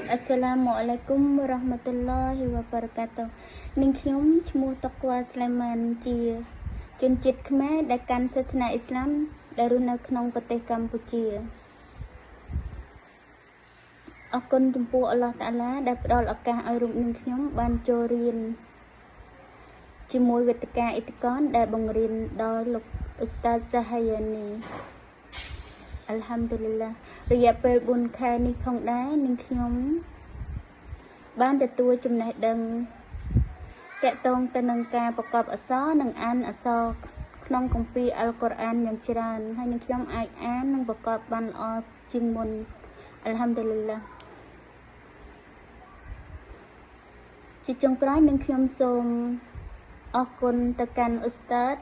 Assalamualaikum warahmatullahi wabarakatuh នាងខ្ញុំឈ្មោះតុកវ៉ាស្លៃម៉ានជាជនជាតិខ្មែរដែលកាន់សាសនាអ៊ីស្លាមដែលរស់នៅក្នុងប្រទេសកម្ពុជាអរគុណចំពោះអល់ឡោះតាអាឡាដែលផ្ដល់ឱកាសឲ្យរូបនាងខ្ញុំបានចូលរៀនជាមួយវេទិកាអ៊ីតិកនដែលបង្រៀនដល់លោកឧស្តាស Zahyani អល់ហាំឌុលីឡារយៈពេល4ខែនេះផងដែរនាងខ្ញុំបានទទួលចំណេះដឹងតាក់ទងទៅនឹងការប្រកបអក្សរនិងអានអក្សរក្នុងគម្ពីរអល់កុរអានយ៉ាងច្រើនហើយនាងខ្ញុំអាចអាននិងប្រកបបានល្អជាងមុនអល់ហាំឌុលីឡាជាចុងក្រោយនាងខ្ញុំសូមអរគុណទៅកាន់ឧស្តាត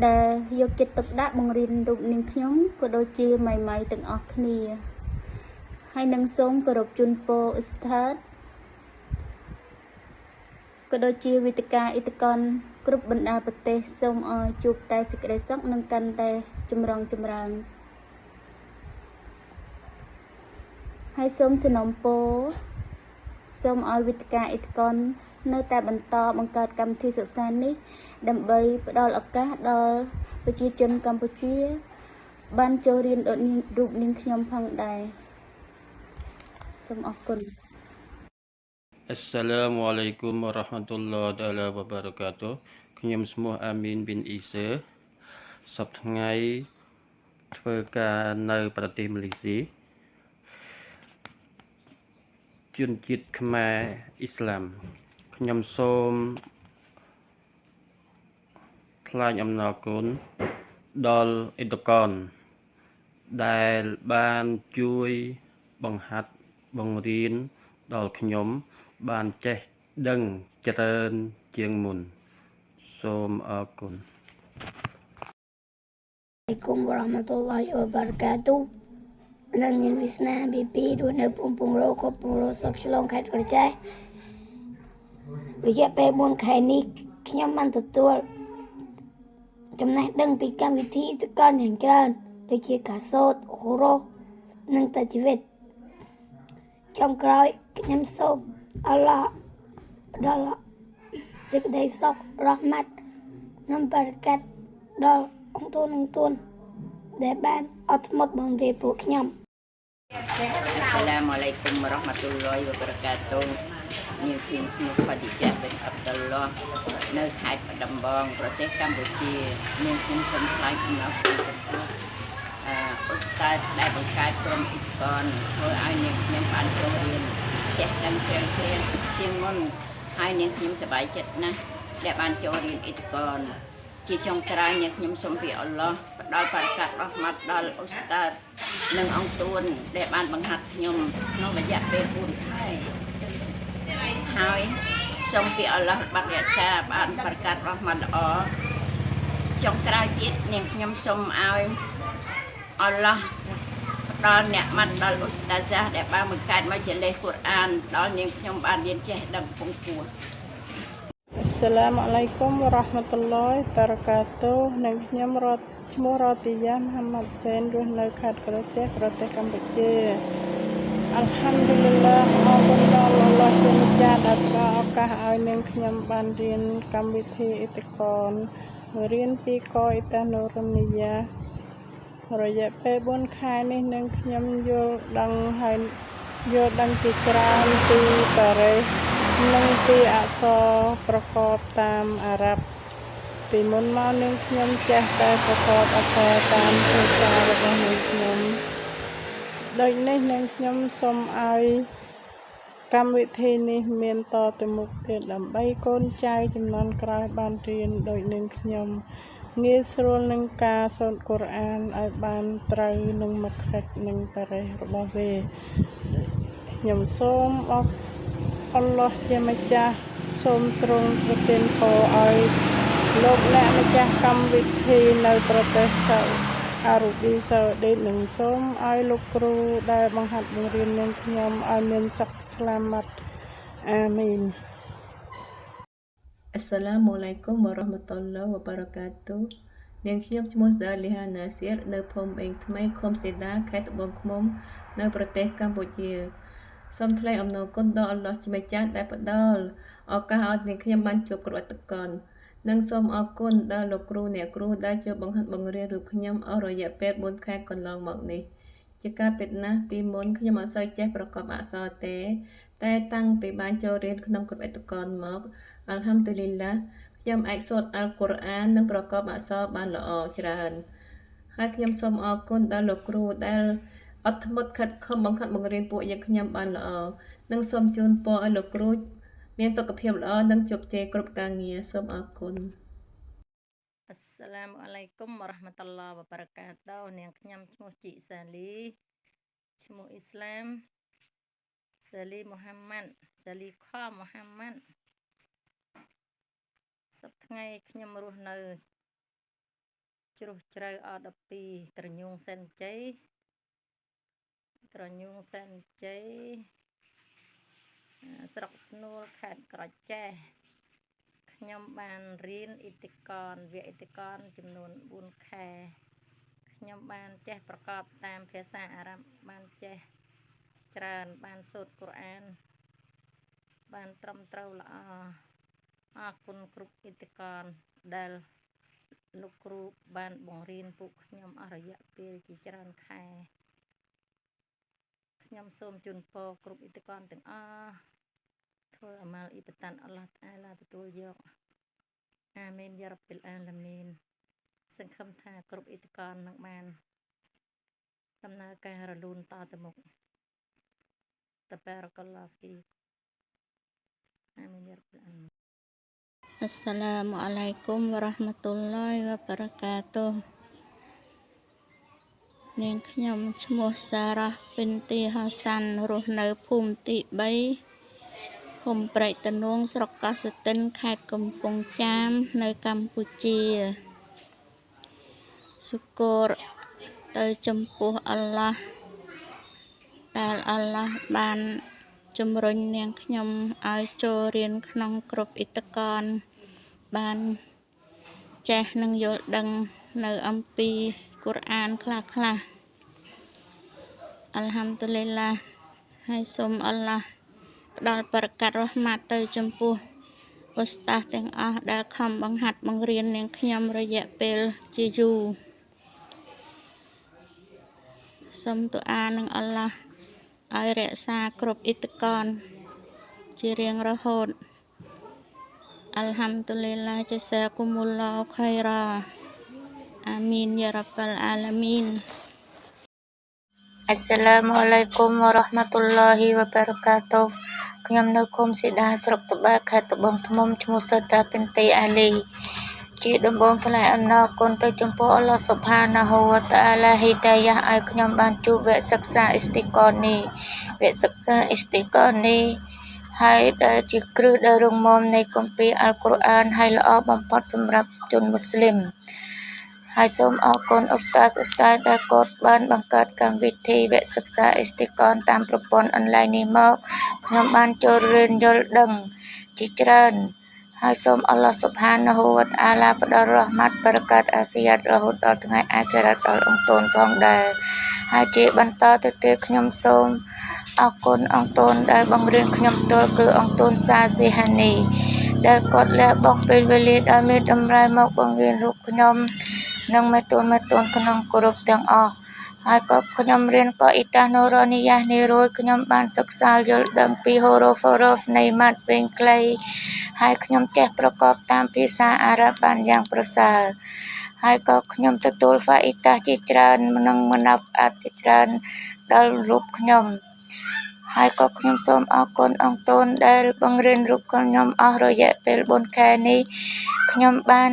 ដែលយកចិត្តទុកដាក់បង្រៀនរូបនាងខ្ញុំក៏ដូចជាម៉ៃទាំងអស់គ្នាហើយនឹងសូមគោរពជូនពរឧស្តាតក៏ដូចជាវេទិកាអ៊ីតិកនគ្រប់បណ្ដាប្រទេសសូមឲ្យជួបតែសេចក្តីសុខនិងកាន់តែចម្រុងចម្រើនហើយសូមសនំពរសូមឲ្យវេទិកាអ៊ីតិកននៅតែបន្តបង្កើតកម្មវិធីសិក្សានេះដើម្បីផ្ដល់ឱកាសដល់ប្រជាជនកម្ពុជាបានចូលរៀនដូចរូបនាងខ្ញុំផងដែរសូមអរគុណ Assalamualaikum warahmatullahi wabarakatuh ខ្ញុំឈ្មោះអាមីនប៊ីនអ៊ីសឺសប្តាហ៍ថ្ងៃធ្វើការនៅប្រទេសម៉ាឡេស៊ីជនជាតិខ្មែរអ៊ីស្លាមខ្ញុំសូមថ្លែងអំណរគុណដល់អ៊ីតកនដែលបានជួយបង្ហាត់បង្រៀនដល់ខ្ញុំបានចេះដឹងច្រើនជាងមុនសូមអរគុណ Assalamualaikum warahmatullahi wabarakatuh នឹងមានវាសនាBP រស់នៅភូមិពងរោខុបពងរោស្រុកឆ្លងខេត្តក្រចេះរយៈពេល4ខែនេះខ្ញុំបានទទួលចំណេះដឹងពីកម្មវិធីតកលយ៉ាងច្រើនដូចជាការសូត្រហូរ៉ូនិងតាជីវិតចុងក្រោយខ្ញុំសូមអល់ឡោះផ្ដល់សេចក្តីសុខរ៉ហ្មាត់និងបរិកាត់ដល់អង្គទូនដែលបានអត់ធ្មត់បង្រៀនពួកខ្ញុំ Assalamualaikum warahmatullahi wabarakatuh នាងខ្ញុំឈ្មោះផាឌីយ៉ាប៊ិនអាប់ឌុលឡោះនៅខេត្តបាត់ដំបងប្រទេសកម្ពុជានាងខ្ញុំសូមថ្លែងអំណរគុណចំពោះឧស្តាតដែលបង្កើតក្រុមអ៊ីតកនធ្វើឲ្យនាងខ្ញុំបានចូលរៀនចេះដឹងជ្រៅជ្រះជាងមុនហើយនាងខ្ញុំសប្បាយចិត្តណាស់ដែលបានចូលរៀនអ៊ីតកនជាចុងក្រោយនាងខ្ញុំសូមពីអល់ឡោះផ្ដល់បរិកាត់រ៉ហ្មាត់ដល់ឧស្តាតនិងអង្គទួនដែលបានបង្ហាត់ខ្ញុំក្នុងរយៈពេល4ខែហើយសូមពីអល់ឡោះបានរក្សាបានបរិកាត់រ៉ហ្មាត់ល្អចុងក្រោយទៀតនាងខ្ញុំសូមឲ្យអល់ឡោះផ្ដល់អ្នកម៉ាត់ដល់ឧស្តាសាដែលបានបង្កើតមកជាលេខកូរ៉ានដល់នាងខ្ញុំបានរៀនចេះដឹងពងពោះ Assalamualaikum warahmatullahi wabarakatuh នឹងខ្ញុំឈ្មោះរ៉ាទីយ៉ាមហាម៉ាត់សេនរស់នៅខេត្តក្រចេះប្រទេសកម្ពុជាអល់ហាំឌុលីឡាអរគុណដល់អល់ឡោះជាម្ចាស់ដែលផ្ដល់ឱកាសឲ្យនាងខ្ញុំបានរៀនកម្មវិធីអ៊ីតិកនរៀនពីកអ៊ីតានូរ៉ូនីយ៉ារយៈពេល4ខែនេះនឹងខ្ញុំយល់ដឹងជាច្រើនពីប៉ារីសនិងពីអក្សរប្រកបតាមអារ៉ាប់ពីមុនមកនឹងខ្ញុំចេះតែប្រកបអក្សរតាមភាសារបស់នាងខ្ញុំដូចនេះនឹងខ្ញុំសូមឲ្យកម្មវិធីនេះមានតទៅមុខទៀតដើម្បីកូនចៅជំនាន់ក្រោយបានរៀនដូចនឹងខ្ញុំងាយស្រួលនឹងការសូត្រកូរ៉ានឲ្យបានត្រូវនឹងមគ្រិចនិងប៉ារីសរបស់វាខ្ញុំសូមអល់ឡោះជាម្ចាស់សូមទ្រង់ប្រទានពរឲ្យលោកអ្នកម្ចាស់កម្មវិធីនៅប្រទេសអារ៉ូប៊ីសាអូឌីតនិងសូមឲ្យលោកគ្រូដែលបង្ហាត់បង្រៀននាងខ្ញុំឲ្យមានសុខស្លាមាត់អាមីន Assalamualaikum warahmatullahi wabarakatuh នាងខ្ញុំឈ្មោះហ្សាលីហាណាសៀរនៅភូមិអេងថ្មីឃុំសេដាខេត្តត្បូងឃ្មុំនៅប្រទេសកម្ពុជា សូមថ្លែងអំណរគុណដល់អល់ឡោះជាម្ចាស់ដែលផ្ដល់ឱកាសឲ្យអ្នកខ្ញុំបានជួបគ្រូអត្តកននិងសូមអរគុណដល់លោកគ្រូអ្នកគ្រូដែលជួយបង្ហាត់បង្រៀនរូបខ្ញុំអស់រយៈពេល4ខែកន្លងមកនេះជាការពិតណាស់ពីមុនខ្ញុំអត់សូវចេះប្រកបអក្សរទេតែតាំងពីបានចូលរៀនក្នុងគ្រូអត្តកនមកអាល់ហាំឌុលីឡាខ្ញុំអាចសូត្រអល់កុរអាននិងប្រកបអក្សរបានល្អច្រើនហើយខ្ញុំសូមអរគុណដល់លោកគ្រូដែលអត់ធ្មត់ខិតខំបង្ហាត់បង្រៀនពួកយើងខ្ញុំបានល្អនិងសូមជូនពរឲ្យលោកគ្រូមានសុខភាពល្អនិងជោគជ័យគ្រប់ការងារសូមអរគុណ Assalamu alaikum warahmatullahi wabarakatuh នាងខ្ញុំឈ្មោះជីសាលីឈ្មោះអ៊ីស្លាមសាលីមូហាម៉ាត់សាលីខមូហាម៉ាត់សប្តាហ៍ថ្ងៃខ្ញុំរស់នៅជ្រុះជ្រៅអ12ត្រញូងសែនជ័យស្រុកស្នួលខេត្តក្រចេះខ្ញុំបានរៀនអ៊ីតិកនវគ្គអ៊ីតិកនចំនួន4ខែខ្ញុំបានចេះប្រកបតាមភាសាអារ៉ាប់បានចេះច្រើនបានសូត្រកូរ៉ានបានត្រឹមត្រូវល្អអរគុណគ្រប់អ៊ីតិកនដែលលោកគ្រូបានបង្រៀនពួកខ្ញុំអស់រយៈពេលជាច្រើនខែខ្ញុំសូមជូនពរគ្រប់អ៊ីតិកនទាំងអស់ធ្វើអាម៉ាល់អ៊ីបតានអល់ឡោះតាអាឡាទទួលយកអាមីនយ៉ារ៉ាប់ប៊ីលអាឡាមីនសង្ឃឹមថាគ្រប់អ៊ីតិកននឹងបានដំណើរការរលូនតទៅមុខតាបារកអល់ឡោះហ្វីអាមីនយ៉ារ៉ាប់ប៊ីលអាឡាមីន Assalamualaikum warahmatullahi wabarakatuh នាងខ្ញុំឈ្មោះសារ៉ាប៊ីនទីហាសាន់រស់នៅភូមិទី3ឃុំព្រែកតនួងស្រុកកោះស្ទឹងខេត្តកំពង់ចាមនៅកម្ពុជាសុគរទៅចំពោះអល់ឡោះដែលអល់ឡោះបានជំរុញនាងខ្ញុំឲ្យចូលរៀនក្នុងគ្រប់អ៊ីតិកនបានចេះនិងយល់ដឹងនៅអំពីកូរ៉ានខ្លះអល់ហាំឌុលីឡាហើយសូមអល់ឡោះផ្ដល់បរកាត់រ៉ហ្មាត់ទៅចំពោះឧស្តាសទាំងអស់ដែលខំបង្ហាត់បង្រៀននាងខ្ញុំរយៈពេលជាយូរសូមទូអានឹងអល់ឡោះឲ្យរក្សាគ្រប់អ៊ីតិកនជារៀងរហូតអល់ហាំឌុលីឡាជាសាគុមុលឡោខៃរ៉ាអាមីនយ៉ារ៉ាប់បាល់អាឡាមីន Assalamualaikum warahmatullahi wabarakatuh ខ្ញុំនៅឃុំសីដាស្រុកត្បាល់ខេត្តត្បូងឃ្មុំឈ្មោះសាតាប៊ីនទីអាលីជាដំបូងថ្លែងអំណរគុណទៅចំពោះអល់ឡោះស៊ុបហានាហ៊ូវតាអាឡាហ៊ីដាយ៉ាឲ្យខ្ញុំបានជួបវគ្គសិក្សាអ៊ីស្ទីកននេះហើយដែលជាគ្រឹះដ៏រឹងមាំនៃគម្ពីរអល់កុរអានហើយល្អបំផុតសម្រាប់ជនមូស្លីមហើយសូមអរគុណឧស្តាសដែលគាត់បានបង្កើតកម្មវិធីវគ្គសិក្សាអ៊ីស្ទីកនតាមប្រព័ន្ធអនឡាញនេះមកខ្ញុំបានចូលរៀនយល់ដឹងជាច្រើនហើយសូមអល់ឡោះស៊ុបហានាហ៊ូវតាអាឡាផ្ដល់រ៉ហ្មាត់បរកាត់អាហ្វីយ៉ាតរហូតដល់ថ្ងៃអាខិរ៉ាតដល់អង្គតូនផងដែរហើយជាបន្តទៅទៀតខ្ញុំសូមអរគុណអង្គតូនដែលបង្រៀនខ្ញុំផ្ទាល់គឺអង្គតូនសាស៊ីហានីដែលគាត់លះបង់ពេលវេលាដ៏មានតម្លៃមកបង្រៀនរូបខ្ញុំនិងមេតូនក្នុងគ្រប់ទាំងអស់ហើយក៏ខ្ញុំរៀនក៏អ៊ីតានូរ៉ូនីយ៉ានេះរួចខ្ញុំបានសិក្សាយល់ដឹងពីហូរ៉ូហ្វរ៉ូហ្វនៃម៉ាត់វែងខ្លីហើយខ្ញុំចេះប្រកបតាមភាសាអារ៉ាប់បានយ៉ាងប្រសើរហើយក៏ខ្ញុំទទួលហ្វាអ៊ីតាជាច្រើននិងមណាហ្វអាតជាច្រើនដល់រូបខ្ញុំហើយក៏ខ្ញុំសូមអរគុណអង្គតូនដែលបង្រៀនរូបខ្ញុំអស់រយៈពេល4ខែនេះខ្ញុំបាន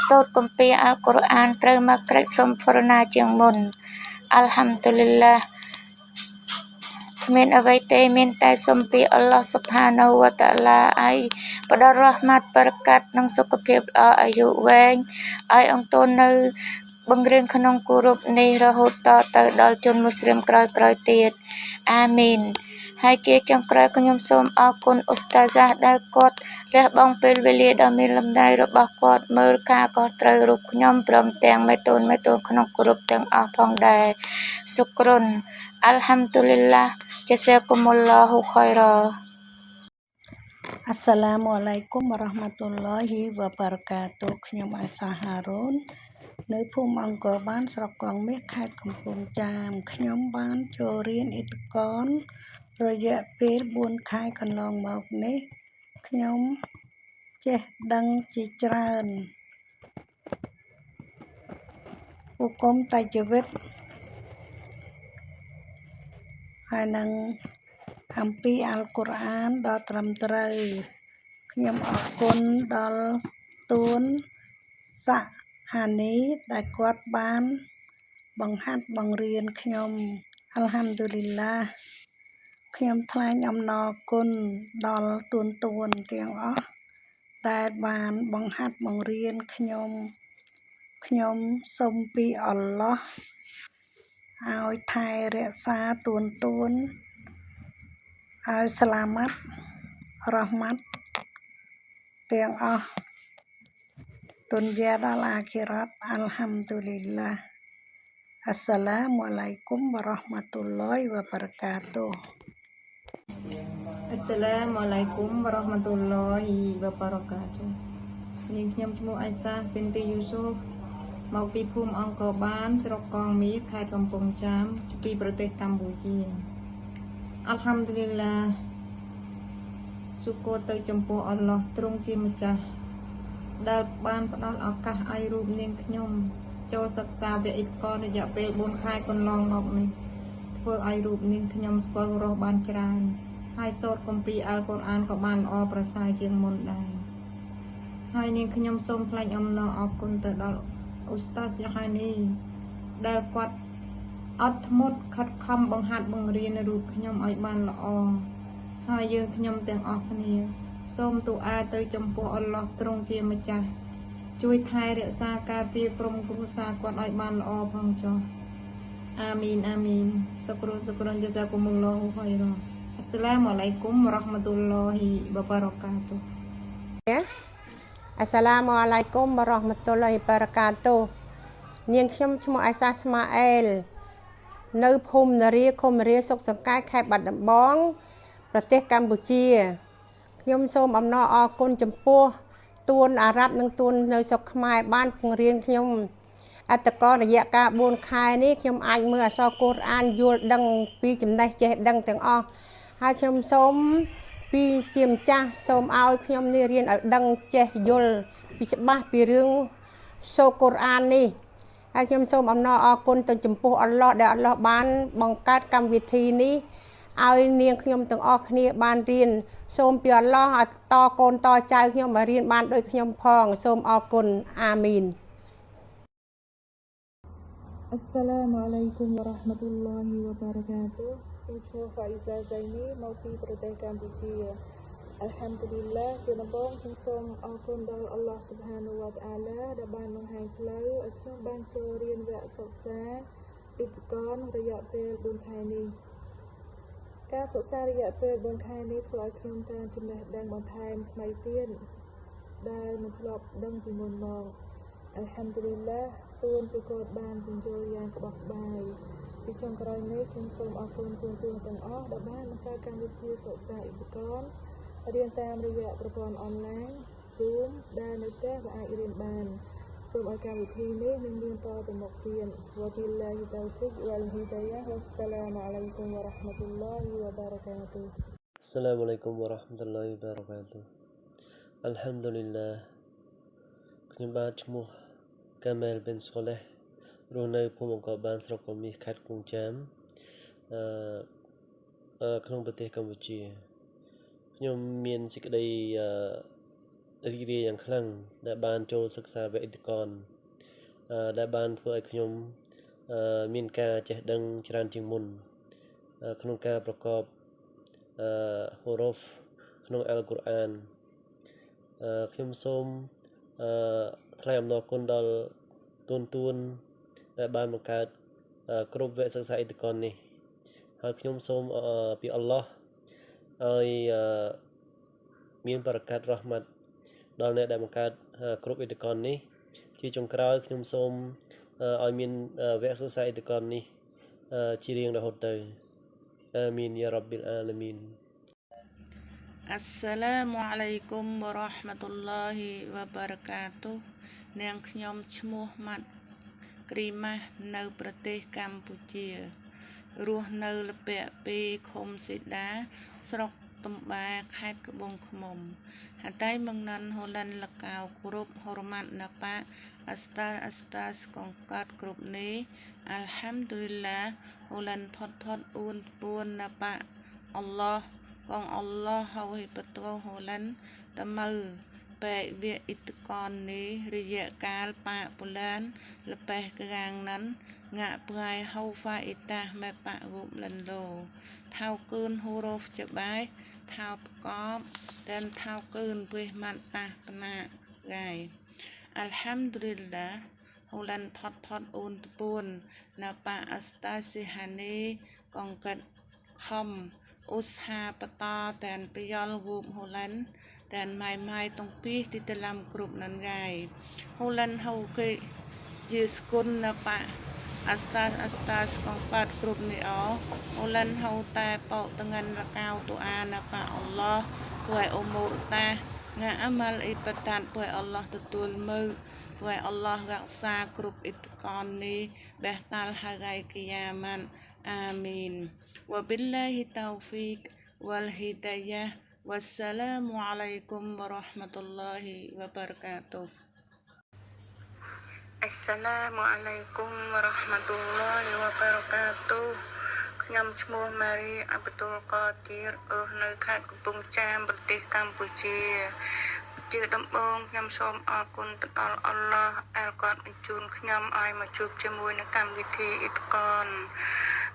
សូត្រគម្ពីរអល់កុរអានត្រូវមកក្រេចសំផរណាជាងមុនអល់ហាំឌុលីឡាគ្មានអ្វីទេមានតែសូមពីអល់ឡោះស៊ុបហានាហ៊ូវតាអាឡាឲ្យផ្ដល់រ៉ហ្មាត់បរកាត់និងសុខភាពល្អអាយុវែងឲ្យអង្គតូននៅបង្រៀនក្នុងគូរ៉ុបនេះរហូតទៅដល់ជនមូស្លីមក្រោយៗទៀតអាមីនហើយជាចុងក្រោយខ្ញុំសូមអរគុណឧស្តាសាដែលគាត់លះបង់ពេលវេលាដ៏មានលំដាប់របស់គាត់មើលការក៏ត្រូវរូបខ្ញុំព្រមទាំងមេតូនក្នុងគ្រប់ទាំងអស់ផងដែរសុក្រុន Alhamdulillah, jazakumullahu khairan. អាសាឡាមអាឡៃគុំវ៉ារ៉ាហ្មាតុលឡោហ៊ីវ៉ាបារកាតុខ្ញុំអាសាហារូននៅភូមិអង្គរបានស្រុកកងមាសខេត្តកំពង់ចាមខ្ញុំបានចូលរៀនអ៊ីតកនរយៈពេល4ខែកន្លងមកនេះខ្ញុំចេះដឹងជាច្រើនពុគមតៃជីវិតហើយនឹងអំពីអល់កុរអានដ៏ត្រឹមត្រូវខ្ញុំអរគុណដល់ទួនសាហានីដែលគាត់បានបង្ហាត់បង្រៀនខ្ញុំអល់ហាំឌូលីឡាខ្ញុំថ្លែងអំណរគុណដល់ទួនទាំងអស់ដែលបានបង្ហាត់បង្រៀនខ្ញុំសូមពីអល់ឡោះឲ្យថែរក្សាទួនឲ្យស្លាម៉ាត់រ៉ាហ្មាត់ទាំងអស់ទុនយ៉ាដល់អាខិរ៉ាត់អល់ហាំឌូលីឡាអស្សាឡាមអាឡៃគុំវ៉ារ៉ាហ្មាតុលឡោហ៊ីវ៉ាបារកាតុហ៍ Assalamualaikum warahmatullahi wabarakatuh នាងខ្ញុំឈ្មោះអៃសាប៊ីនទីយូស៊ូហ្វមកពីភូមិអង្គរបានស្រុកកងមាសខេត្តកំពង់ចាមពីប្រទេសកម្ពុជាអល់ហាំឌូលីឡាសូកូរទៅចំពោះអល់ឡោះទ្រង់ជាម្ចាស់ដែលបានផ្ដល់ឱកាសឲ្យរូបនាងខ្ញុំចូលសិក្សាវិទ្យាកររយៈពេល4ខែកន្លងមកនេះធ្វើឲ្យរូបនាងខ្ញុំស្គាល់រស់បានច្រើនហើយសូត្រគម្ពីរអល់កុរអានក៏បានល្អប្រសើរជាងមុនដែរហើយនាងខ្ញុំសូមថ្លែងអំណរអគុណទៅដល់អូស្តាសយ៉ាហានីដែលគាត់អត់ធ្មត់ខិតខំបង្ហាត់បង្រៀនរូបខ្ញុំឲ្យបានល្អហើយយើងខ្ញុំទាំងអស់គ្នាសូមទូអាទៅចំពោះអល់ឡោះទ្រង់ជាម្ចាស់ជួយថែរក្សាការពារក្រុមគ្រួសារគាត់ឲ្យបានល្អផងចុះអាមីនអាមីនសុក្រុនយ៉ាហ្សាគុមុលឡោហ៊ូខៃរ៉ាAssalamualaikum warahmatullahi wabarakatuh. Assalamualaikum warahmatullahi wabarakatuh. នាងខ្ញុំឈ្មោះអៃសាស្មាអែលនៅភូមិនារីឃុំរាសុកសង្កែខេត្តបាត់ដំបងប្រទេសកម្ពុជាខ្ញុំសូមអំណរអគុណចំពោះទួនអារ៉ាប់និងទួននៅស្រុកខ្មែរបានបង្រៀនខ្ញុំអត្តកររយៈកាល4ខែនេះខ្ញុំអាចមើលអក្សរកូរ៉ានយល់ដឹងពីចំណេះចេះដឹងទាំងអស់ហើយខ្ញុំសូមពីជាម្ចាស់សូមឲ្យខ្ញុំនេះរៀនឲ្យដឹងចេះយល់ពីច្បាស់ពីរឿងសូកូរ៉ាននេះហើយខ្ញុំសូមអំណរអគុណទៅចំពោះអល់ឡោះដែលអល់ឡោះបានបង្កើតកម្មវិធីនេះឲ្យនាងខ្ញុំទាំងអស់គ្នាបានរៀនសូមពីអល់ឡោះឲ្យតកូនតចៅខ្ញុំឲ្យរៀនបានដូចខ្ញុំផងសូមអរគុណអាមីន Assalamualaikum warahmatullahi wabarakatuh ខ្ញុំឈ្មោះ Faiza Zaini មកពីប្រទេសកម្ពុជា Alhamdulillah ជាដំបូងខ្ញុំសូមអរគុណដល់អល់ឡោះ Subhanahu wa Ta'ala ដែលបានបង្ហាញផ្លូវឲ្យខ្ញុំបានចូលរៀនវគ្គសិក្សាអ៊ីតកនរយៈពេល4ខែនេះការសិក្សារយៈពេល4ខែនេះធ្វើឲ្យខ្ញុំបានចំណេះដឹងបន្ថែមថ្មីទៀតដែលមិនធ្លាប់ដឹងពីមុនមក Alhamdulillah ទួនពីគាត់បានបញ្ចូលយ៉ាងក្បោះក្បាយពីចុងក្រោយនេះខ្ញុំសូមអរគុណទួនទាំងអស់ដែលបានបង្កើតកម្មវិធីសិក្សាអ៊ីតកនរៀនតាមរយៈប្រព័ន្ធអនឡាញ Zoom ដែលនៅផ្ទះក៏អាចរៀនបានសូមឲ្យកម្មវិធីនេះនឹងមានតទៅមុខទៀតវ៉ាប៊ីឡាហ៊ីតៅហ្វិកវ៉ាលហ៊ីដាយ៉ាវ៉ាស្សាឡាមអាឡៃគុំវ៉ារ៉ាហ្មាតុលឡោហ៊ីវ៉ាបារកាតុហ៍ Assalamualaikum warahmatullahi wabarakatuh. Alhamdulillah ខ្ញុំបាទឈ្មោះកាមែលប៊ិនសូលេះរស់នៅភូមិអង្គរបានស្រុកកងមាសខេត្តកំពង់ចាមក្នុងប្រទេសកម្ពុជាខ្ញុំមានសេចក្តីរីករាយយ៉ាងខ្លាំងដែលបានចូលសិក្សាវិទ្យាករដែលបានធ្វើឲ្យខ្ញុំមានការចេះដឹងច្រើនជាងមុនក្នុងការប្រកបហូរ៉ូហ្វក្នុងអល់កុរអានខ្ញុំសូមថ្លែងអំណរគុណដល់ទួនដែលបានបង្កើតគ្រប់វគ្គសិក្សាអ៊ីតកននេះហើយខ្ញុំសូមពីអល់ឡោះឲ្យមានបរកាត់រ៉ហ្មាត់ដល់អ្នកដែលបង្កើតគ្រប់អ៊ីតកននេះជាចុងក្រោយខ្ញុំសូមឲ្យមានវគ្គសិក្សាអ៊ីតកននេះ ជារៀងរហូតទៅអាមីនយ៉ារ៉ាប៊ីលអាឡាមីន Assalamu alaikum warahmatullahi wabarakatuh នាងខ្ញុំឈ្មោះម៉ាត់គ្រីម៉ាស់នៅប្រទេសកម្ពុជារស់នៅលពាក់ពីឃុំសេដាស្រុកទំបាខេត្តត្បូងឃ្មុំហើយតែមងណាន់ហូឡែនលកៅគ្រប់ហរម៉ាត់ណាប៉ាអស្តាសកងកាត់គ្រប់នេះអាល់ហាំឌុលីឡាហូឡែនផុតអ៊ូនពួនណាប៉ាអល់ឡោះកងអល់ឡោះហើយបតោហូឡែនតមើបែកវាអ៊ីតកននេះរយៈកាលប៉ាពូឡានលបេះកាងណាន់ងាក់ផ្កាយហៅហ្វាអ៊ីតាមេប៉ាវុបលិនឡូថៅគឿនហូរ៉ូហ្វច្បាយថៅប្រកបតែនថៅគឿនពេលម៉ាត់តាបណាកាយអាល់ហាំឌុលីឡាហូឡែនផុតអូនតពួនណាប៉ាអស្តាស៊ីហានីកងកាត់ខំឧស្សាហ៍បតតែនបយលវូបហូឡែនតែនម៉ៃតុងពីទីតឡាំគ្រប់ណានកាយហូឡែនហៅគេជាស្គុនណាប៉ាអស្តាសកងបាត់គ្រប់នេះអូឡែនហៅតែបោតងាន់រកៅទូអាណាប៉ាអល់ឡោះព្រោះអូមូរតាងាអាម៉ាល់អ៊ីបតានព្រោះអល់ឡោះទទួលមើលព្រោះអល់ឡោះរក្សាគ្រប់អ៊ីតកននេះបេះតាល់ហើយគីយ៉ាម៉ាន់អាមីនវ៉ាប៊ីលឡាហ៊ីតៅហ្វីកវ៉ាល់ហ៊ីដាយ៉ាوالسلام عليكم ورحمة الله وبركاته السلام عليكم ورحمة الله وبركاته ខ្ញុំឈ្មោះម៉ារីអាប់ឌុលកាឌីររស់នៅខេត្តកំពង់ចាមប្រទេសកម្ពុជាជាដំបូងខ្ញុំសូមអរគុណទៅដល់អល់ឡោះដែលគាត់បញ្ជូនខ្ញុំឲ្យមកជួបជាមួយនឹងកម្មវិធីអ៊ីតកន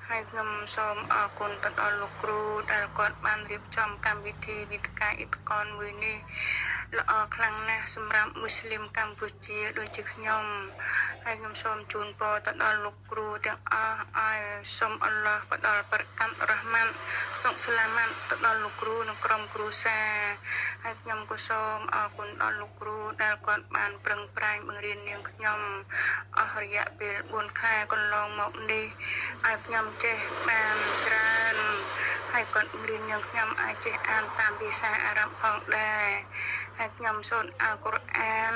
ហើយខ្ញុំសូមអរគុណទៅដល់លោកគ្រូដែលគាត់បានរៀបចំកម្មវិធីវិទ្យាអ៊ីតកនមួយនេះល្អខ្លាំងណាស់សម្រាប់មូស្លីមកម្ពុជាដូចជាខ្ញុំហើយខ្ញុំសូមជូនពរទៅដល់លោកគ្រូទាំងអស់ឲ្យសូមអល់ឡោះផ្ដល់បរកាត់រ៉ហ្មានសុខស្លាម៉ាត់ទៅដល់លោកគ្រូនិងក្រុមគ្រួសារហើយខ្ញុំក៏សូមអរគុណដល់លោកគ្រូដែលគាត់បានប្រឹងប្រែងបង្រៀននាងខ្ញុំអស់រយៈពេល4ខែកន្លងមកនេះឲ្យខ្ញុំចេះបានច្រើនហើយគាត់បង្រៀននាងខ្ញុំឲ្យចេះអានតាមភាសាអារ៉ាប់ផងដែរហើយខ្ញុំសូមអាល់កុរអាន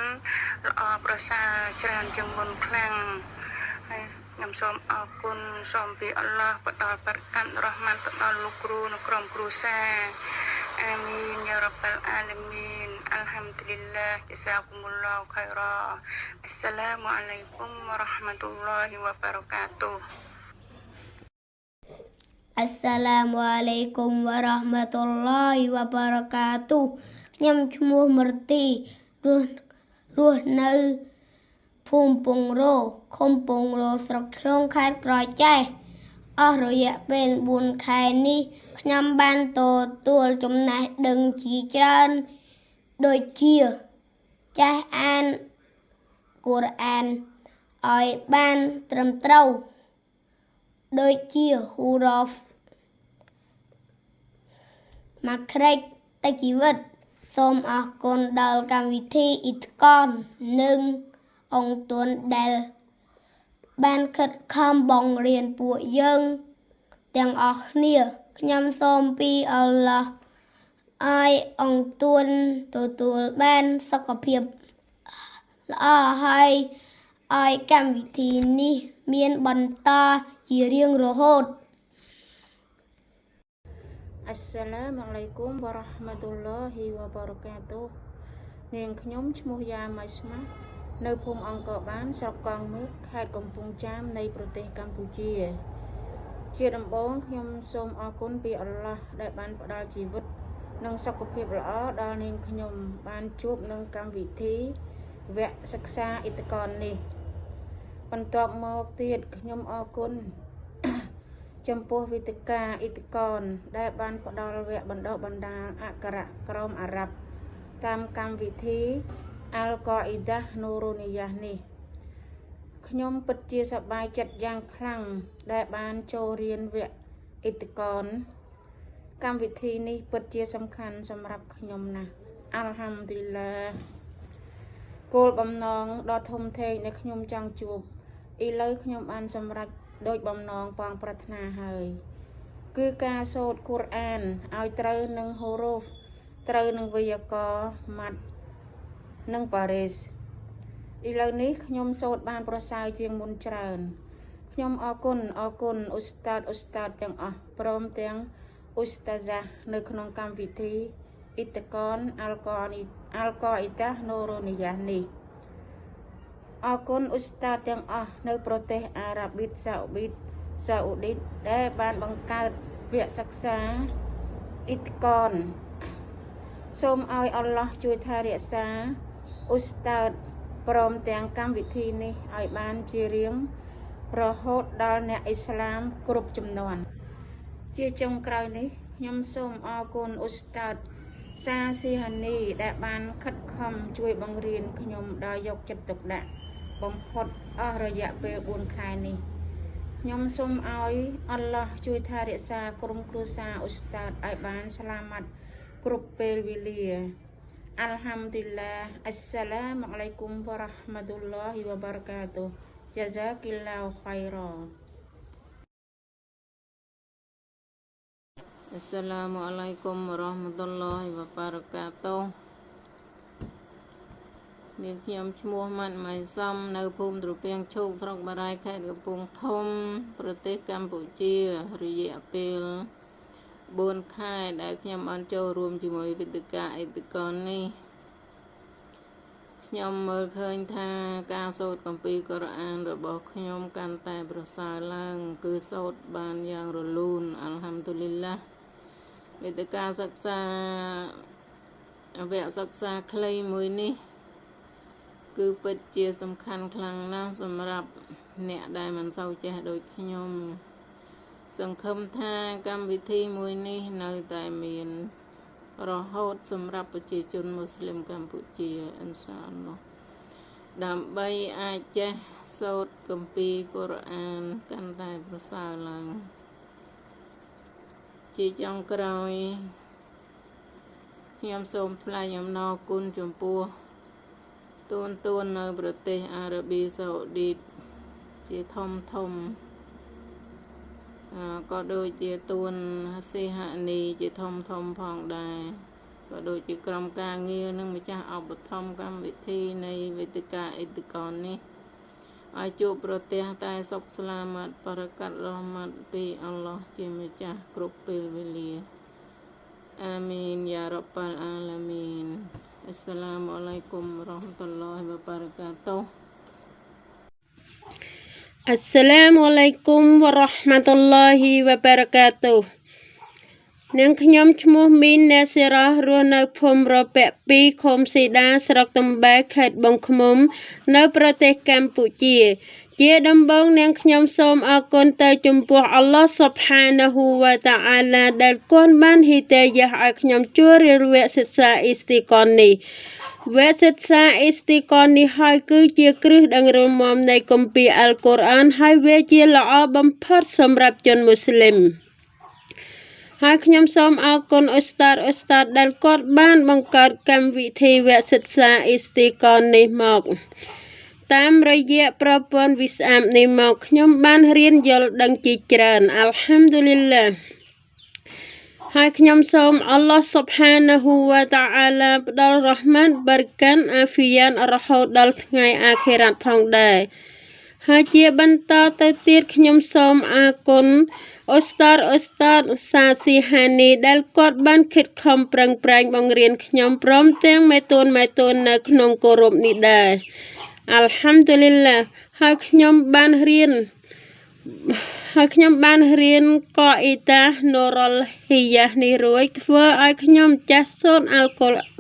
ល្អប្រសើរច្រើនជាងមុនខ្លាំងហើយខ្ញុំសូមអរគុណសូមពីអល់ឡោះផ្ដល់បរកាត់រ៉ហ្មានទៅដល់លោកគ្រូនិងក្រុមគ្រួសារអាមីនយ៉ារ៉ាប់អាឡាមីនអល់ហាំឌុលីឡាជសាគុមុលឡោខៃរ៉ាអស្សឡាមអាឡៃគុំវ៉ារ៉ហ្មាតុលឡោហ៊ីវ៉ាបារកាតុហ៍ Assalamu alaikum warahmatullahi wabarakatuh ខ្ញុំឈ្មោះមរទីរស់នៅភូមិពងរោឃុំពងរោស្រុកឆ្លងខេត្តក្រចេះអស់រយៈពេល4ខែនេះខ្ញុំបានទទួលចំណេះដឹងជាច្រើនដូចជាចេះអានកូរ៉ានឲ្យបានត្រឹមត្រូវដូចជាហ៊ូរ៉ូហ្វម៉ាក្រេចតជីវិតសូមអរគុណដល់កម្មវិធីអ៊ីតកននិងអង្គទុនដែលបានខិតខំបង្រៀនពួកយើងទាំងអស់គ្នាខ្ញុំសូមពីអល់ឡោះឲ្យអង្គទុនទទួលបានសុខភាពល្អហើយឲ្យកម្មវិធីនេះមានបន្តជារៀងរហូត Assalamualaikum warahmatullahi wabarakatuh នាងខ្ញុំឈ្មោះយ៉ាម៉ៃស្មានៅភូមិអង្គរបានស្រុកកងមេឃខេត្តកំពង់ចាមនៃប្រទេសកម្ពុជាជាដំបូងខ្ញុំសូមអរគុណពីអល់ឡោះដែលបានផ្ដល់ជីវិតនិងសុខភាពល្អដល់នាងខ្ញុំបានជួបនឹងកម្មវិធីវគ្គសិក្សាអ៊ីតកននេះបន្ទាប់មកទៀតខ្ញុំអរគុណចំពោះវិទ្យាអ៊ីតកនដែលបានផ្ដល់វគ្គបណ្ដុះបណ្ដាលអក្សរក្រមអារ៉ាប់តាមកម្មវិធីអាល់កអ៊ីដានូរូនីយ៉ានេះខ្ញុំពិតជាសប្បាយចិត្តយ៉ាងខ្លាំងដែលបានចូលរៀនវគ្គអ៊ីតកនកម្មវិធីនេះពិតជាសំខាន់សម្រាប់ខ្ញុំណាស់អាល់ហាំឌុលីឡាគោលបំណងដ៏ធំធេងដែលខ្ញុំចង់ជួបឥឡូវខ្ញុំបានសម្រេច ដោយបំណងបងប្រាថ្នាហើយគឺការសូត្រកូរ៉ានឲ្យត្រូវនឹងហូរ៉ូហ្វត្រូវនឹងវេយ្យាករណ៍ម៉ាត់និងប៉ារីសឥឡូវនេះខ្ញុំសូត្របានប្រសើរជាងមុនច្រើនខ្ញុំអរគុណអ៊ូស្តាតទាំងអស់ព្រមទាំងអ៊ូស្តាហ្សានៅក្នុងកម្មវិធីអ៊ីតកនអាល់កអ៊ីតាណូរ៉ូនីយ៉ានេះអរគុណអ៊ូស្តាតទាំងអស់នៅប្រទេសអារ៉ាប៊ីតសាអូឌីតដែលបានបង្កើតវគ្គសិក្សាអ៊ីតកនសូមឲ្យអល់ឡោះជួយថែរក្សាអ៊ូស្តាតព្រមទាំងកម្មវិធីនេះឲ្យបានជារៀងរហូតដល់អ្នកអ៊ីស្លាមគ្រប់ជំនាន់ជាចុងក្រោយនេះខ្ញុំសូមអរគុណអ៊ូស្តាតសាស៊ីហានីដែលបានខិតខំជួយបង្រៀនខ្ញុំដោយយកចិត្តទុកដាក់បំផុតអស់រយៈពេល4ខែនេះខ្ញុំសូមឲ្យអល់ឡោះជួយថែរក្សាក្រុមគ្រួសារអ៊ូស្តាតឲ្យបានស្លាមាត់គ្រប់ពេលវេលាអល់ហាំឌុលឡាអស្សឡាមអាឡៃគុំវ៉ារ៉ាហ្មាតុលឡោហ៊ីវ៉ាបារកាតុហ៍ជាហ្សាគីឡោខៃរ៉ាអស្សឡាមអាឡៃគុំវ៉ារ៉ាហ្មាតុលឡោហ៊ីវ៉ាបារកាតុហ៍នាងខ្ញុំឈ្មោះម៉ាត់ម៉ៃសំនៅភូមិត្រពាំងឈូកស្រុកបារាយខេត្តកំពង់ធំប្រទេសកម្ពុជារយៈពេល4ខែដែលខ្ញុំបានចូលរួមជាមួយវេទិកាអ៊ីតកននេះខ្ញុំមើលឃើញថាការសូត្រគម្ពីរកូរ៉ានរបស់ខ្ញុំកាន់តែប្រសើរឡើងគឺសូត្របានយ៉ាងរលូនអល់ហាំឌុលីឡាវេទិកាសិក្សាវគ្គសិក្សាខ្លីមួយនេះគឺពិតជាសំខាន់ខ្លាំងណាស់សម្រាប់អ្នកដែលមិនសូវចេះដូចខ្ញុំសង្ឃឹមថាកម្មវិធីមួយនេះនៅតែមានរហូតសម្រាប់ប្រជាជនមូស្លីមកម្ពុជាអ៊ីនសាអល់ឡោះដើម្បីអាចចេះសូត្រគម្ពីរកូរ៉ានកាន់តែប្រសើរឡើងជាចុងក្រោយខ្ញុំសូមថ្លែងអំណរគុណចំពោះទួននៅប្រទេសអារ៉ាប៊ីសាអូឌីតជាធំក៏ដូចជាទួនស៊ីហានីជាធំផងដែរក៏ដូចជាក្រុមការងារនិងម្ចាស់ឧបត្ថម្ភកម្មវិធីនៃវេទិកាអ៊ីតកននេះឲ្យជួបប្រទះតែសុខស្លាមាត់បរកាត់រ៉ហ្មាត់ពីអល់ឡោះជាម្ចាស់គ្រប់ពេលវេលាអាមីនយ៉ារ៉បាល់អាឡាមីនអស្សឡាមអាឡៃគុំវ៉ារ៉ាហ្មាតុលឡោហ៊ីវ៉ាបារកាតុហ៍អស្សឡាមអាឡៃគុំវ៉ារ៉ាហ្មាតុលឡោហ៊ីវ៉ាបារកាតុហ៍នាងខ្ញុំឈ្មោះមីនណាសេរ៉ារស់នៅភូមិរពាក់2ឃុំស៊ីដាស្រុកតំបែខេត្តបឹងឃ្មុំនៅប្រទេសកម្ពុជាជាដំបូងនាងខ្ញុំសូមអរគុណទៅចំពោះអល់ឡោះស៊ុបហានាហ៊ូវ៉ាតាអាឡាដែលគន់បានហ៊ីតាយ៉ាហ៍ឲ្យខ្ញុំចូលរៀនវគ្គសិក្សាអ៊ីស្ទីកននេះវគ្គសិក្សាអ៊ីស្ទីកននេះហើយគឺជាគ្រឹះដ៏រឹងមាំនៃគម្ពីរអល់កុរអានហើយវាជាល្អបំផុតសម្រាប់ជនមូស្លីមហើយខ្ញុំសូមអរគុណអ៊ូស្តាតដែលគាត់បានបង្កើតកម្មវិធីវគ្គសិក្សាអ៊ីស្ទីកននេះមកតាមរយៈប្រព័ន្ធវិស្អាមនេះមកខ្ញុំបានរៀនយល់ដឹងជាច្រើនអល់ហាំឌុលីឡាហើយខ្ញុំសូមអល់ឡោះស៊ុបហានាហ៊ូវ៉ាតាអាឡាផ្ដល់រ៉ហ្មាតបរកានអាហ្វីយ៉ានរហូតដល់ថ្ងៃអាខិរ៉ាត់ផងដែរហើយជាបន្តទៅទៀតខ្ញុំសូមអរគុណអ៊ូស្តាតសាស៊ីហានីដែលគាត់បានខិតខំប្រឹងប្រែងបង្រៀនខ្ញុំព្រមទាំងមេតួននៅក្នុងគោរពនេះដែរអល់ហាំឌុលីឡាហើយខ្ញុំបានរៀនកអ៊ីតាណូរ៉ុលហ៊ីយ៉ានេះរួចធ្វើឲ្យខ្ញុំចេះសូត្រអល់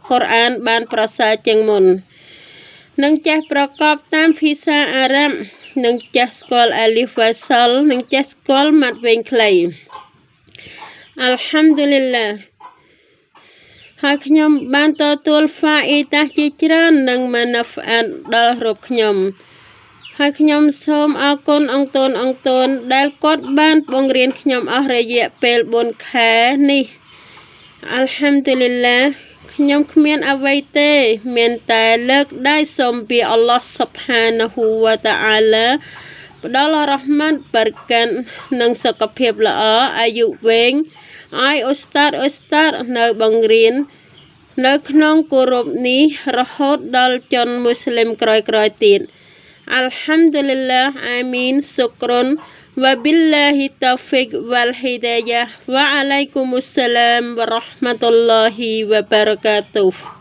កុរអានបានប្រសើរជាងមុននិងចេះប្រកបតាមភាសាអារ៉ាប់និងចេះស្គាល់អាលីហ្វ វ៉ាសលនិងចេះស្គាល់ម៉ាត់វែងខ្លីអល់ហាំឌុលីឡាហើយខ្ញុំបានទទួលហ្វាអ៊ីតាជាច្រើននិងម៉ាណាហ្វអាតដល់រូបខ្ញុំហើយខ្ញុំសូមអរគុណអង្គតូនដែលគាត់បានបង្រៀនខ្ញុំអស់រយៈពេល4ខែនេះអល់ហាំឌុលីឡាខ្ញុំគ្មានអ្វីទេមានតែលើកដៃសូមពីអល់ឡោះស៊ុបហានាហ៊ូវ៉ាតាអាឡា ផ្ដល់រ៉ហ្មាត់បរកាត់និងសុខភាពល្អអាយុវែងឲ្យឧស្តាតនៅបង្រៀននៅក្នុងគោរពនេះរហូតដល់ជនមូស្លីមក្រោយទៀតអាល់ហាំឌុលីឡាអាមីនសុក្រុនវ៉ាប៊ីលឡាហ៊ីតៅហ្វិកវ៉ាល់ហ៊ីដាយ៉ាវ៉ាអាឡៃគុមុសសាឡាមវ៉ារ៉ហ្មាតុលឡាហ៊ីវ៉ាបារកាតុហ៍